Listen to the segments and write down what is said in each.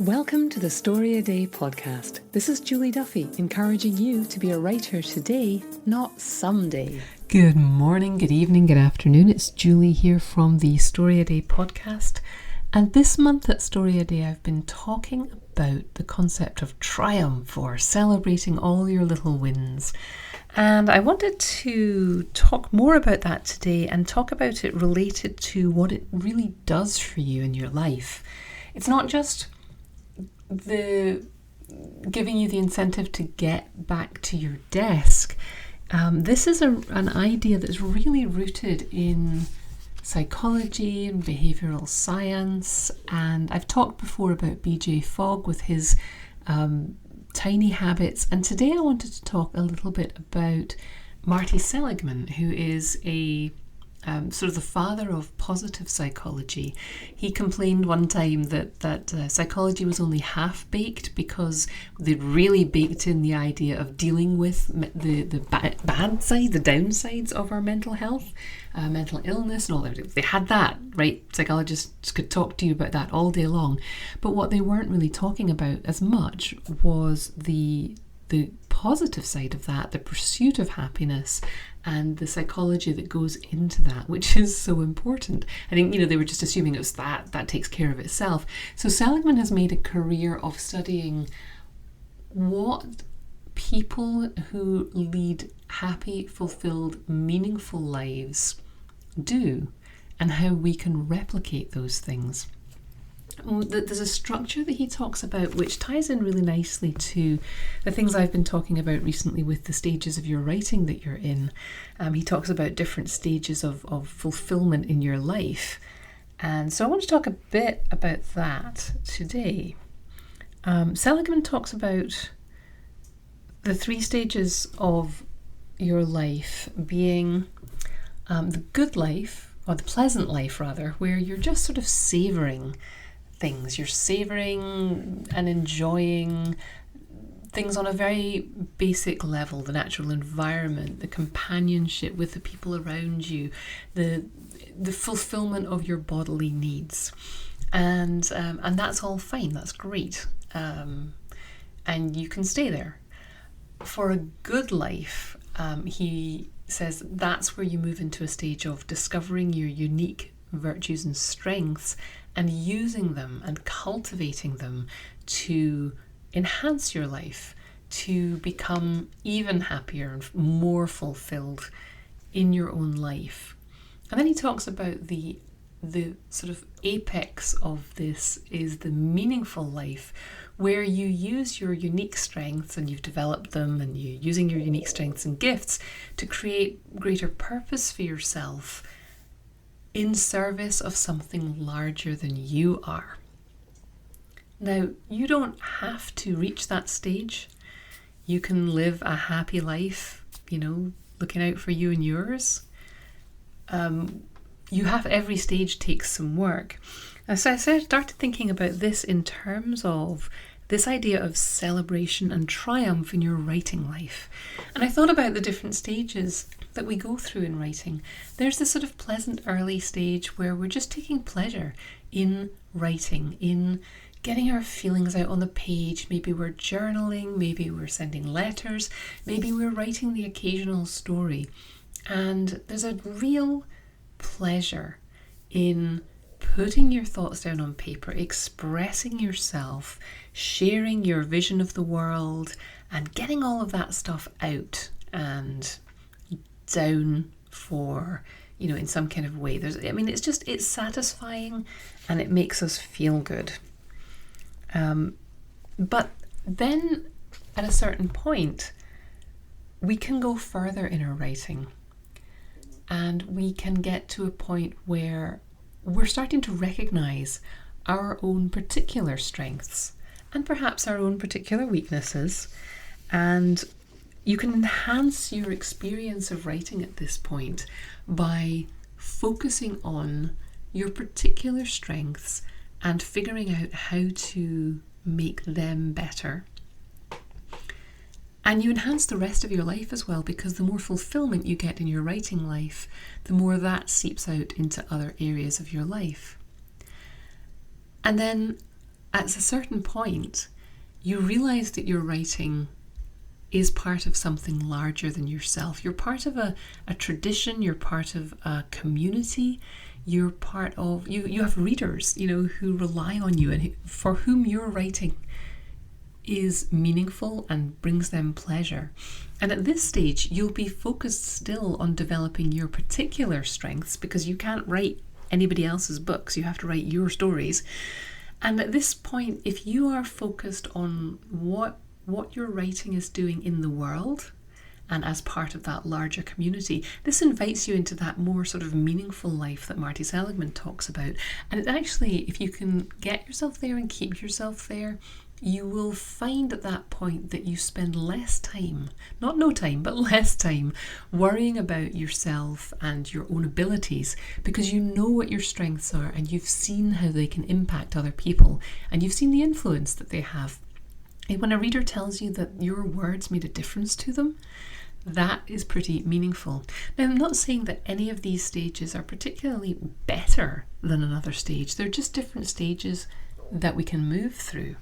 Welcome to the Story a Day podcast. This is Julie Duffy, encouraging you to be a writer today, not someday. Good morning, good evening, good afternoon. It's Julie here from the Story a Day podcast. And this month at Story a Day, I've been talking about the concept of triumph or celebrating all your little wins. And I wanted to talk more about that today and talk about it related to what it really does for you in your life. It's not just the giving you the incentive to get back to your desk. This is an idea that's really rooted in psychology and behavioural science, and I've talked before about B.J. Fogg with his tiny habits, and today I wanted to talk a little bit about Marty Seligman, who is a sort of the father of positive psychology. He complained one time that psychology was only half-baked because they'd really baked in the idea of dealing with the bad side, the downsides of our mental health, mental illness and all that. They had that, right? Psychologists could talk to you about that all day long. But what they weren't really talking about as much was the positive side of that, the pursuit of happiness and the psychology that goes into that, which is so important. I think, they were just assuming it was that takes care of itself. So Seligman has made a career of studying what people who lead happy, fulfilled, meaningful lives do and how we can replicate those things. There's a structure that he talks about which ties in really nicely to the things I've been talking about recently with the stages of your writing that you're in. He talks about different stages of fulfillment in your life. And so I want to talk a bit about that today. Seligman talks about the three stages of your life being the good life, or the pleasant life rather, where you're just sort of savouring things. You're savouring and enjoying things on a very basic level, the natural environment, the companionship with the people around you, the fulfillment of your bodily needs. And that's all fine, that's great. And you can stay there. For a good life, he says that's where you move into a stage of discovering your unique virtues and strengths and using them and cultivating them to enhance your life, to become even happier and more fulfilled in your own life. And then he talks about the sort of apex of this is the meaningful life, where you use your unique strengths and you've developed them and you're using your unique strengths and gifts to create greater purpose for yourself in service of something larger than you are. Now, you don't have to reach that stage. You can live a happy life, looking out for you and yours. Every stage takes some work. So I started thinking about this in terms of this idea of celebration and triumph in your writing life. And I thought about the different stages that we go through in writing. There's this sort of pleasant early stage where we're just taking pleasure in writing, in getting our feelings out on the page. Maybe we're journaling, maybe we're sending letters, maybe we're writing the occasional story. And there's a real pleasure in putting your thoughts down on paper, expressing yourself, sharing your vision of the world, and getting all of that stuff out and down for, in some kind of way. It's satisfying and it makes us feel good. But then at a certain point, we can go further in our writing and we can get to a point where we're starting to recognize our own particular strengths and perhaps our own particular weaknesses. And you can enhance your experience of writing at this point by focusing on your particular strengths and figuring out how to make them better. And you enhance the rest of your life as well, because the more fulfillment you get in your writing life, the more that seeps out into other areas of your life. And then at a certain point, you realize that your writing is part of something larger than yourself. You're part of a tradition, you're part of a community, you're part of, you have readers, who rely on you and for whom your writing is meaningful and brings them pleasure. And at this stage, you'll be focused still on developing your particular strengths because you can't write anybody else's books, you have to write your stories. And at this point, if you are focused on what your writing is doing in the world and as part of that larger community, this invites you into that more sort of meaningful life that Marty Seligman talks about. And it actually, if you can get yourself there and keep yourself there, you will find at that point that you spend less time, not no time, but less time worrying about yourself and your own abilities because you know what your strengths are and you've seen how they can impact other people and you've seen the influence that they have. And when a reader tells you that your words made a difference to them, that is pretty meaningful. Now, I'm not saying that any of these stages are particularly better than another stage. They're just different stages that we can move through.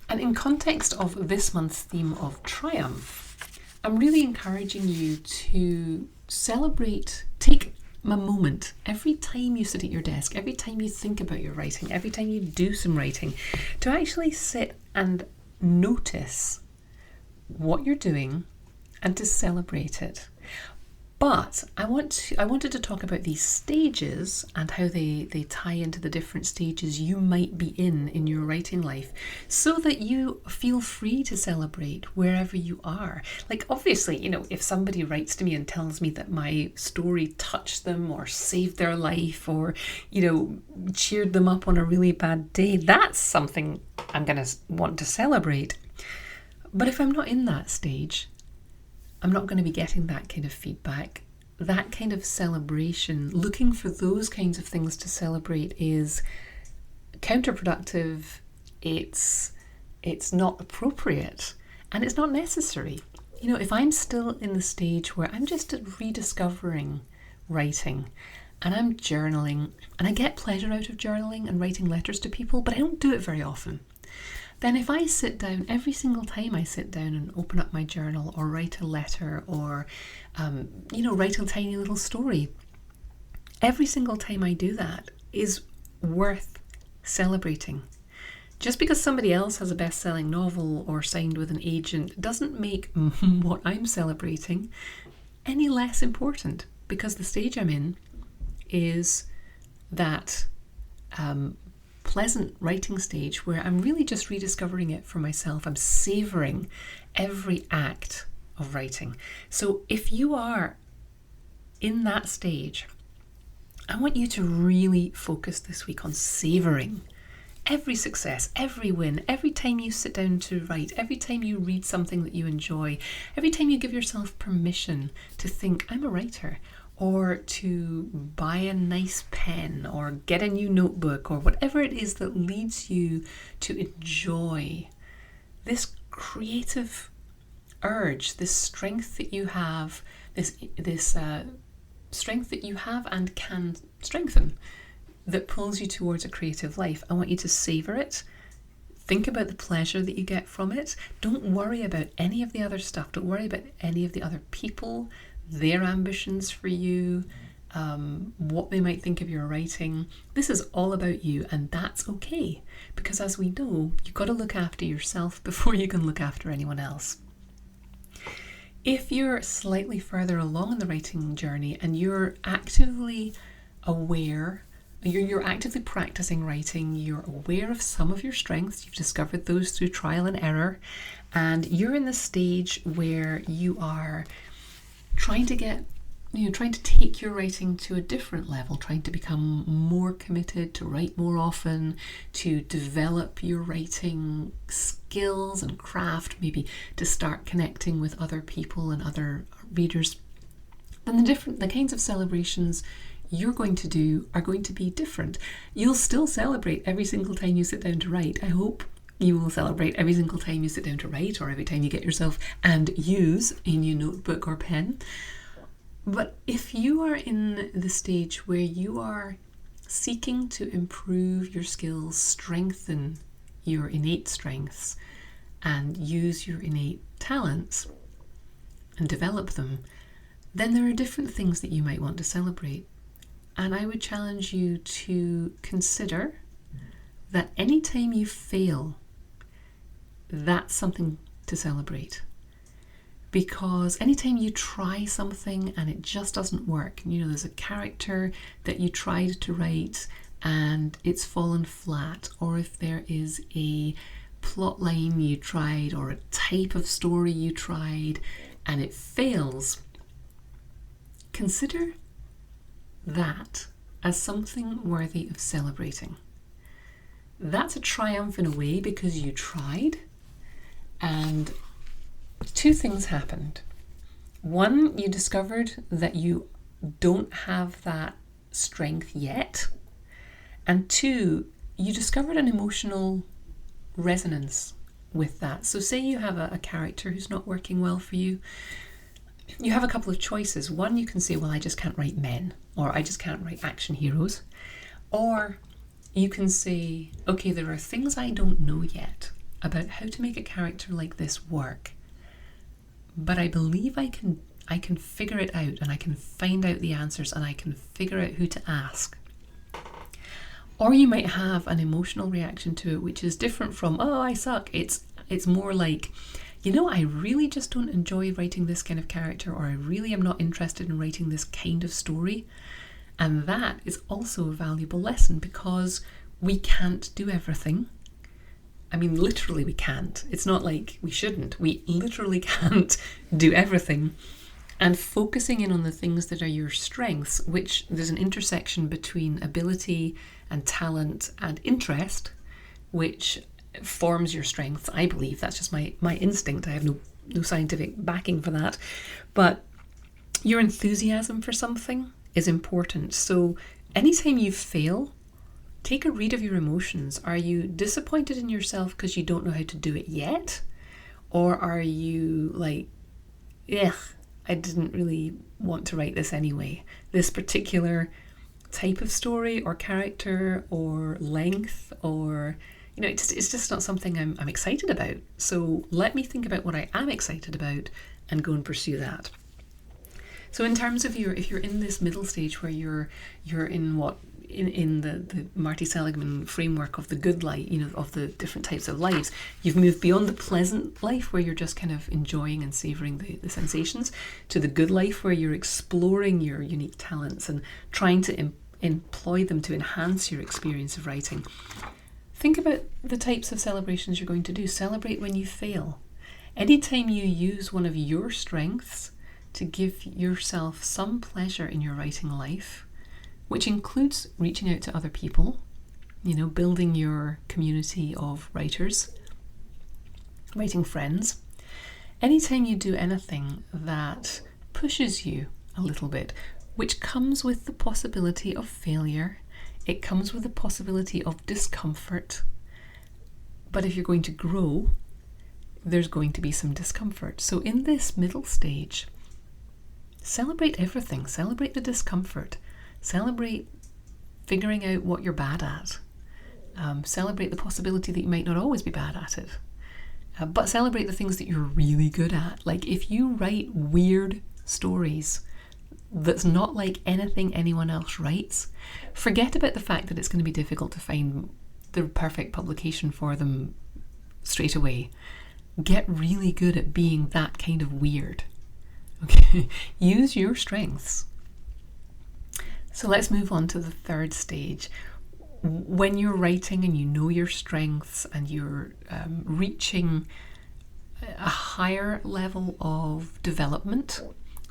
And in context of this month's theme of triumph, I'm really encouraging you to celebrate, take a moment every time you sit at your desk, every time you think about your writing, every time you do some writing, to actually sit and notice what you're doing and to celebrate it. But I wanted to talk about these stages and how they tie into the different stages you might be in your writing life so that you feel free to celebrate wherever you are. Like, obviously, if somebody writes to me and tells me that my story touched them or saved their life or, cheered them up on a really bad day, that's something I'm going to want to celebrate. But if I'm not in that stage, I'm not going to be getting that kind of feedback, that kind of celebration. Looking for those kinds of things to celebrate is counterproductive, it's not appropriate, and it's not necessary. If I'm still in the stage where I'm just rediscovering writing and I'm journaling and I get pleasure out of journaling and writing letters to people, but I don't do it very often, then if I sit down, every single time I sit down and open up my journal or write a letter or, write a tiny little story, every single time I do that is worth celebrating. Just because somebody else has a best-selling novel or signed with an agent doesn't make what I'm celebrating any less important, because the stage I'm in is that pleasant writing stage where I'm really just rediscovering it for myself. I'm savouring every act of writing. So if you are in that stage, I want you to really focus this week on savouring every success, every win, every time you sit down to write, every time you read something that you enjoy, every time you give yourself permission to think, I'm a writer, or to buy a nice pen or get a new notebook or whatever it is that leads you to enjoy this creative urge, this strength that you have, this strength that you have and can strengthen, that pulls you towards a creative life. I want you to savor it. Think about the pleasure that you get from it. Don't worry about any of the other stuff. Don't worry about any of the other people, their ambitions for you, what they might think of your writing. This is all about you, and that's okay, because as we know, you've got to look after yourself before you can look after anyone else. If you're slightly further along in the writing journey and you're actively aware, you're actively practicing writing, you're aware of some of your strengths, you've discovered those through trial and error, and you're in the stage where you are trying to take your writing to a different level, trying to become more committed, to write more often, to develop your writing skills and craft, maybe to start connecting with other people and other readers, then the kinds of celebrations you're going to do are going to be different. You'll still celebrate every single time you sit down to write. I hope you will celebrate every single time you sit down to write, or every time you get yourself and use a new notebook or pen. But if you are in the stage where you are seeking to improve your skills, strengthen your innate strengths and use your innate talents and develop them, then there are different things that you might want to celebrate. And I would challenge you to consider that anytime you fail, that's something to celebrate. Because anytime you try something and it just doesn't work, there's a character that you tried to write and it's fallen flat, or if there is a plot line you tried or a type of story you tried and it fails, consider that as something worthy of celebrating. That's a triumph in a way because you tried, and two things happened. One, you discovered that you don't have that strength yet. And two, you discovered an emotional resonance with that. So say you have a character who's not working well for you. You have a couple of choices. One, you can say, well, I just can't write men, or I just can't write action heroes. Or you can say, okay, there are things I don't know yet about how to make a character like this work, but I believe I can figure it out, and I can find out the answers, and I can figure out who to ask. Or you might have an emotional reaction to it, which is different from, oh, I suck. It's more like, I really just don't enjoy writing this kind of character, or I really am not interested in writing this kind of story. And that is also a valuable lesson, because we can't do everything. I mean, literally we can't. It's not like we shouldn't. We literally can't do everything. And focusing in on the things that are your strengths, which there's an intersection between ability and talent and interest, which forms your strengths, I believe. That's just my instinct. I have no scientific backing for that. But your enthusiasm for something is important. So anytime you fail, take a read of your emotions. Are you disappointed in yourself because you don't know how to do it yet? Or are you like, I didn't really want to write this anyway. This particular type of story or character or length, or it's just not something I'm excited about. So let me think about what I am excited about and go and pursue that. So in terms of if you're in this middle stage where you're in the Marty Seligman framework of the good life, of the different types of lives, you've moved beyond the pleasant life where you're just kind of enjoying and savouring the sensations, to the good life where you're exploring your unique talents and trying to employ them to enhance your experience of writing. Think about the types of celebrations you're going to do. Celebrate when you fail. Anytime you use one of your strengths to give yourself some pleasure in your writing life, which includes reaching out to other people, building your community of writers, writing friends. Anytime you do anything that pushes you a little bit, which comes with the possibility of failure, it comes with the possibility of discomfort. But if you're going to grow, there's going to be some discomfort. So in this middle stage, celebrate everything. Celebrate the discomfort. Celebrate figuring out what you're bad at. Celebrate the possibility that you might not always be bad at it. But celebrate the things that you're really good at. Like if you write weird stories that's not like anything anyone else writes, forget about the fact that it's going to be difficult to find the perfect publication for them straight away. Get really good at being that kind of weird. Okay, use your strengths. So let's move on to the third stage. When you're writing and you know your strengths and you're reaching a higher level of development,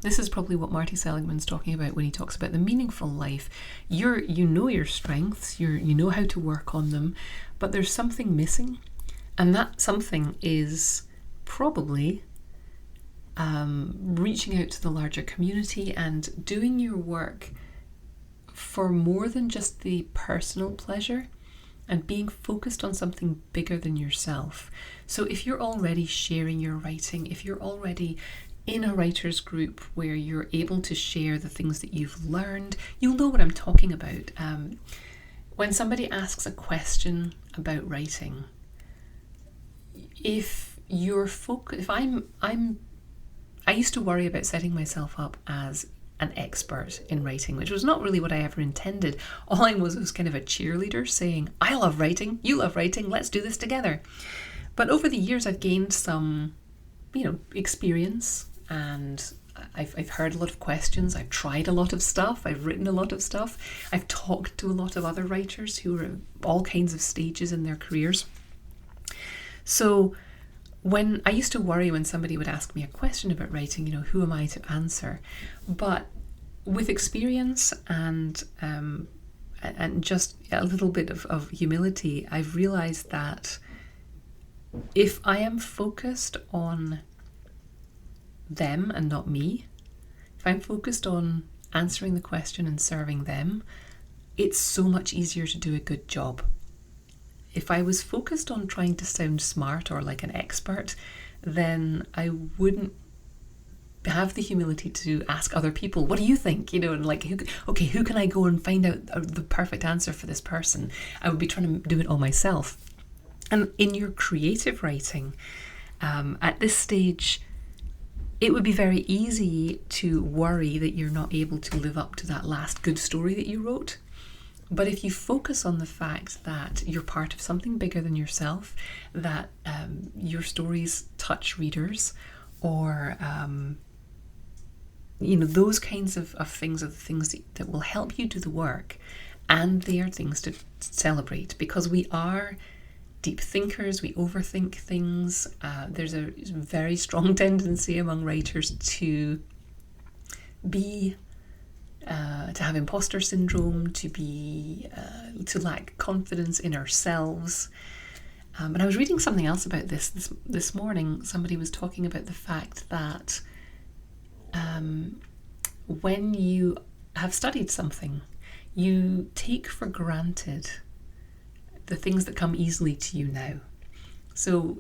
this is probably what Marty Seligman's talking about when he talks about the meaningful life. You know your strengths, you know how to work on them, but there's something missing, and that something is probably reaching out to the larger community and doing your work for more than just the personal pleasure, and being focused on something bigger than yourself. So if you're already sharing your writing, if you're already in a writer's group where you're able to share the things that you've learned, you'll know what I'm talking about. When somebody asks a question about writing, if you're if I used to worry about setting myself up as an expert in writing, which was not really what I ever intended. All I was kind of a cheerleader saying, I love writing, you love writing, let's do this together. But over the years, I've gained some, experience, and I've heard a lot of questions. I've tried a lot of stuff. I've written a lot of stuff. I've talked to a lot of other writers who are at all kinds of stages in their careers. So when I used to worry when somebody would ask me a question about writing, who am I to answer? But with experience and just a little bit of humility, I've realized that if I am focused on them and not me, if I'm focused on answering the question and serving them, it's so much easier to do a good job. If I was focused on trying to sound smart or like an expert, then I wouldn't have the humility to ask other people, what do you think? And like, who can I go and find out the perfect answer for this person? I would be trying to do it all myself. And in your creative writing, at this stage, it would be very easy to worry that you're not able to live up to that last good story that you wrote. But if you focus on the fact that you're part of something bigger than yourself, that your stories touch readers, or those kinds of things are the things that will help you do the work, and they are things to celebrate, because we are deep thinkers, we overthink things. There's a very strong tendency among writers to have imposter syndrome, to lack confidence in ourselves. And I was reading something else about this morning. Somebody was talking about the fact that when you have studied something, you take for granted the things that come easily to you now. So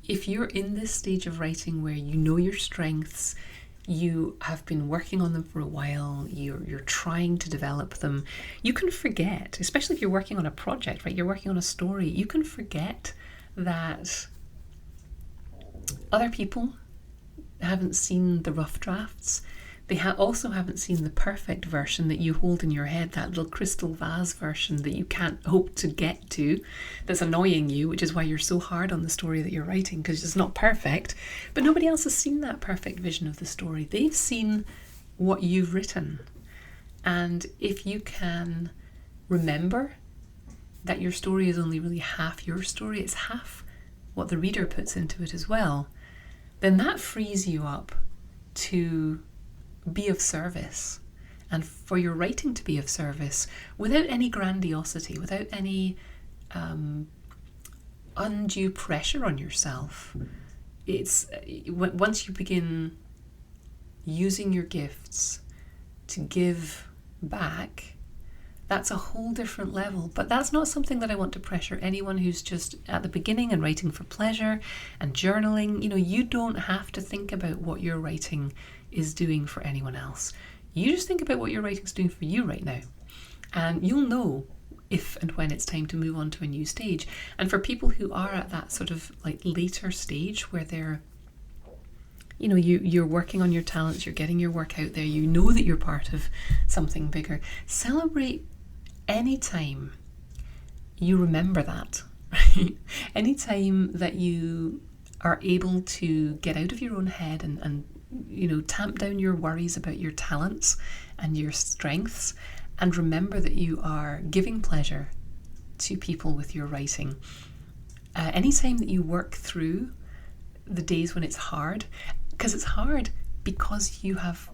if you're in this stage of writing where you know your strengths, you have been working on them for a while, you're trying to develop them, you can forget, especially if you're working on a project, right? You're working on a story, you can forget that other people haven't seen the rough drafts. They also haven't seen the perfect version that you hold in your head, that little crystal vase version that you can't hope to get to, that's annoying you, which is why you're so hard on the story that you're writing, because it's not perfect. But nobody else has seen that perfect vision of the story. They've seen what you've written. And if you can remember that your story is only really half your story, it's half what the reader puts into it as well, then that frees you up to be of service, and for your writing to be of service without any grandiosity, without any undue pressure on yourself. It's once you begin using your gifts to give back, that's a whole different level. But that's not something that I want to pressure anyone who's just at the beginning and writing for pleasure and journaling. You don't have to think about what your writing is doing for anyone else. You just think about what your writing's doing for you right now, and you'll know if and when it's time to move on to a new stage. And for people who are at that sort of like later stage where they're, you're working on your talents, you're getting your work out there, you know that you're part of something bigger, celebrate any time you remember that, right? Any time that you are able to get out of your own head and tamp down your worries about your talents and your strengths, and remember that you are giving pleasure to people with your writing. Anytime that you work through the days when it's hard, because it's hard because you have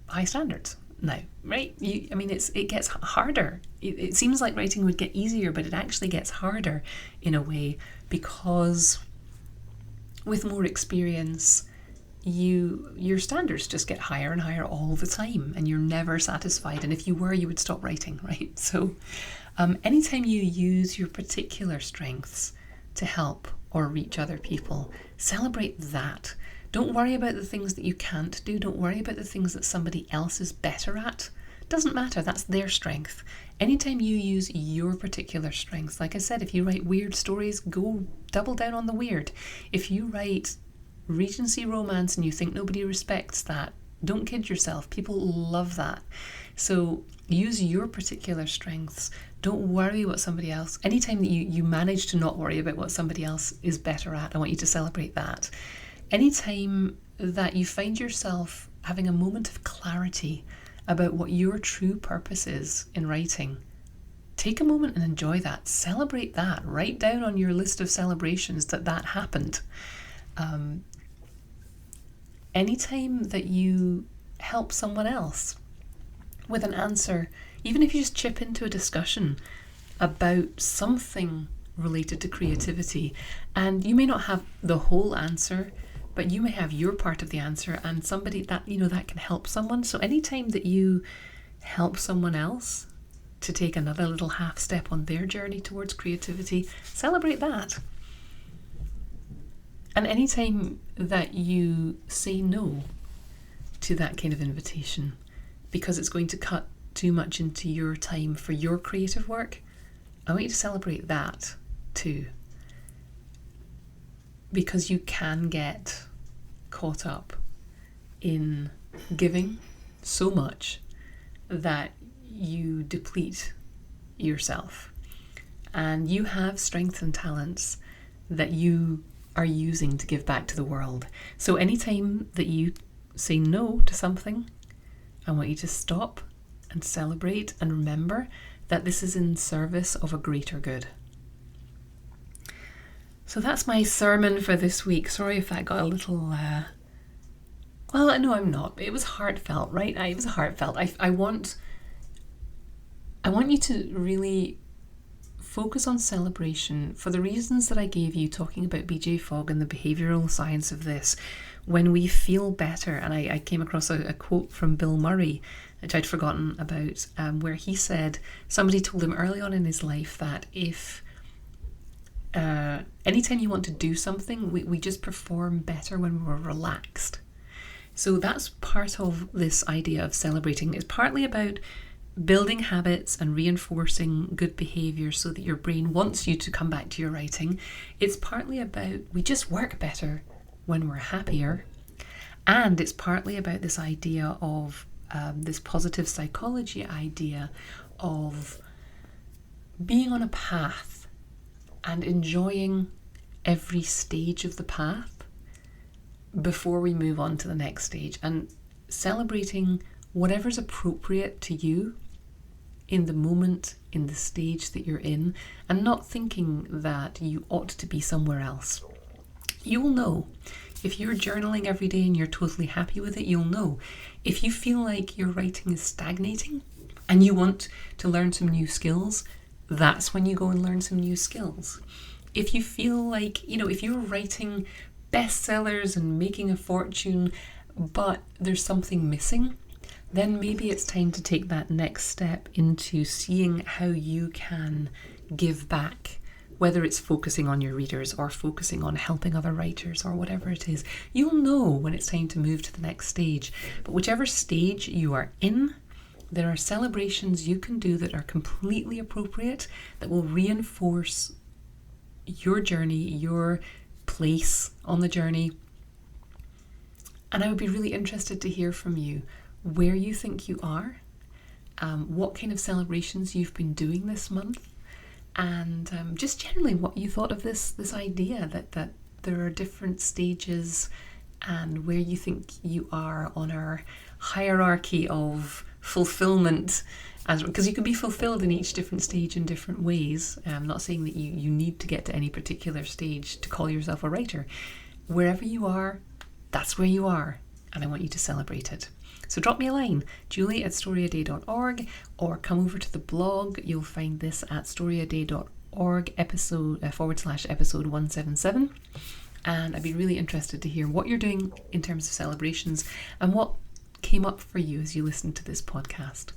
high standards now, right? It gets harder. It seems like writing would get easier, but it actually gets harder in a way, because with more experience, your standards just get higher and higher all the time, and you're never satisfied. And if you were, you would stop writing, right? So anytime you use your particular strengths to help or reach other people, celebrate that. Don't worry about the things that you can't do. Don't worry about the things that somebody else is better at. Doesn't matter, that's their strength. Anytime you use your particular strengths, like I said, if you write weird stories, go double down on the weird. If you write Regency romance and you think nobody respects that, don't kid yourself. People love that. So use your particular strengths. Don't worry what somebody else, anytime that you manage to not worry about what somebody else is better at, I want you to celebrate that. Anytime that you find yourself having a moment of clarity about what your true purpose is in writing, take a moment and enjoy that. Celebrate that. Write down on your list of celebrations that happened. Anytime that you help someone else with an answer, even if you just chip into a discussion about something related to creativity, and you may not have the whole answer, but you may have your part of the answer, and somebody that that can help someone. So anytime that you help someone else to take another little half step on their journey towards creativity, celebrate that. And anytime that you say no to that kind of invitation because it's going to cut too much into your time for your creative work, I want you to celebrate that too. Because you can get caught up in giving so much that you deplete yourself. And you have strengths and talents that you are using to give back to the world. So anytime that you say no to something, I want you to stop and celebrate and remember that this is in service of a greater good. So that's my sermon for this week. Sorry if that got a little, well, no, I'm not. It was heartfelt, right? It was heartfelt. I want you to really focus on celebration for the reasons that I gave you, talking about BJ Fogg and the behavioural science of this. When we feel better, and I came across a quote from Bill Murray, which I'd forgotten about, where he said somebody told him early on in his life that if anytime you want to do something, we just perform better when we're relaxed. So that's part of this idea of celebrating. It's partly about building habits and reinforcing good behaviour so that your brain wants you to come back to your writing. It's partly about we just work better when we're happier. And it's partly about this idea of this positive psychology idea of being on a path and enjoying every stage of the path before we move on to the next stage, and celebrating whatever's appropriate to you in the moment, in the stage that you're in, and not thinking that you ought to be somewhere else. You'll know. If you're journaling every day and you're totally happy with it, you'll know. If you feel like your writing is stagnating and you want to learn some new skills, that's when you go and learn some new skills. If you feel like, if you're writing bestsellers and making a fortune, but there's something missing, then maybe it's time to take that next step into seeing how you can give back, whether it's focusing on your readers or focusing on helping other writers or whatever it is. You'll know when it's time to move to the next stage. But whichever stage you are in, there are celebrations you can do that are completely appropriate, that will reinforce your journey, your place on the journey. And I would be really interested to hear from you where you think you are, what kind of celebrations you've been doing this month, and just generally what you thought of this idea that there are different stages, and where you think you are on our hierarchy of fulfillment, because you can be fulfilled in each different stage in different ways. I'm not saying that you need to get to any particular stage to call yourself a writer. Wherever you are, that's where you are, and I want you to celebrate it. So drop me a line, julie@storyaday.org, or come over to the blog. You'll find this at storyaday.org /episode 177. And I'd be really interested to hear what you're doing in terms of celebrations and what came up for you as you listened to this podcast.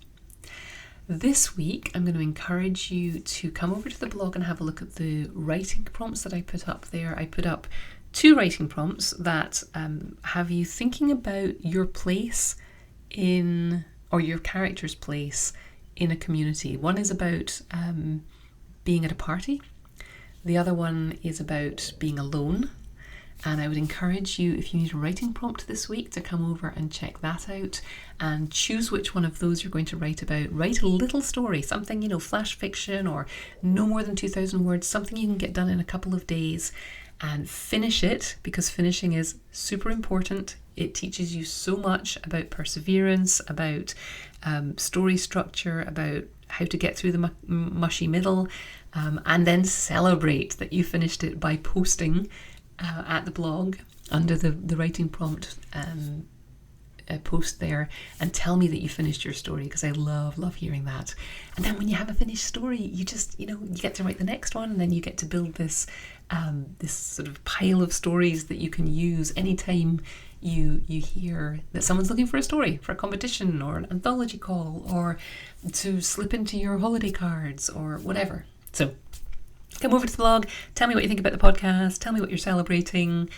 This week, I'm going to encourage you to come over to the blog and have a look at the writing prompts that I put up there. I put up 2 writing prompts that have you thinking about your place in or your character's place in a community. One is about being at a party. The other one is about being alone. And I would encourage you, if you need a writing prompt this week, to come over and check that out and choose which one of those you're going to write about. Write a little story, something, flash fiction or no more than 2,000 words, something you can get done in a couple of days, and finish it, because finishing is super important. It teaches you so much about perseverance, about story structure, about how to get through the mushy middle, and then celebrate that you finished it by posting at the blog under the writing prompt post there, and tell me that you finished your story, because I love hearing that. And then when you have a finished story, you just you get to write the next one, and then you get to build this sort of pile of stories that you can use anytime you hear that someone's looking for a story for a competition or an anthology call, or to slip into your holiday cards or whatever. So come over to the blog, tell me what you think about the podcast, tell me what you're celebrating,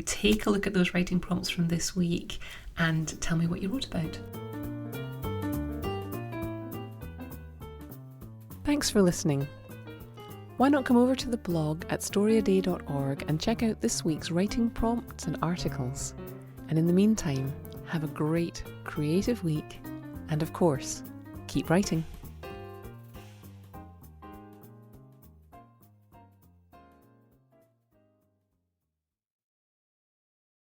take a look at those writing prompts from this week, and tell me what you wrote about. Thanks for listening. Why not come over to the blog at storyaday.org and check out this week's writing prompts and articles. And in the meantime, have a great creative week, and of course, keep writing.